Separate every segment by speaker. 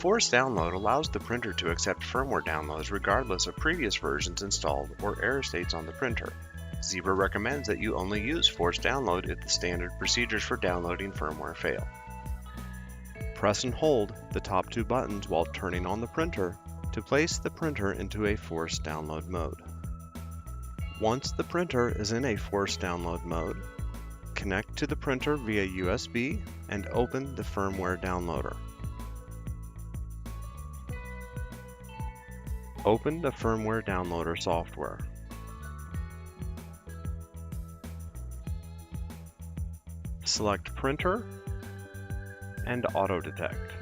Speaker 1: Force download allows the printer to accept firmware downloads regardless of previous versions installed or error states on the printer. Zebra recommends that you only use force download if the standard procedures for downloading firmware fail. Press and hold the top two buttons while turning on the printer to place the printer into a force download mode. Once the printer is in a force download mode, connect to the printer via USB and open the firmware downloader. Open the firmware downloader software. Select Printer and Auto Detect.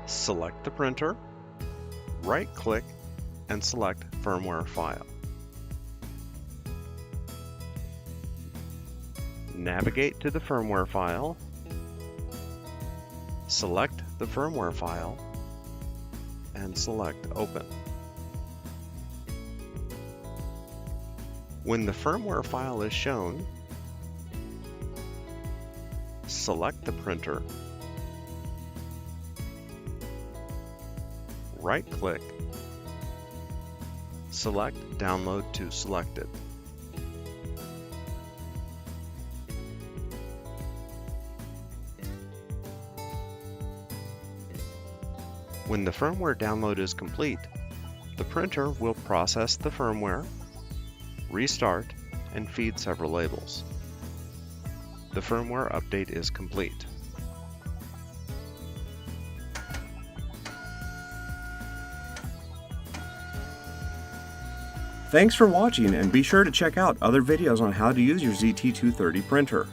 Speaker 1: Select the printer, right-click, and select Firmware File. Navigate to the firmware file, select the firmware file, and select Open. When the firmware file is shown, select the printer, right-click, select Download to Selected. When the firmware download is complete, the printer will process the firmware, restart, and feed several labels. The firmware update is complete.
Speaker 2: Thanks for watching, and be sure to check out other videos on how to use your ZT230 printer.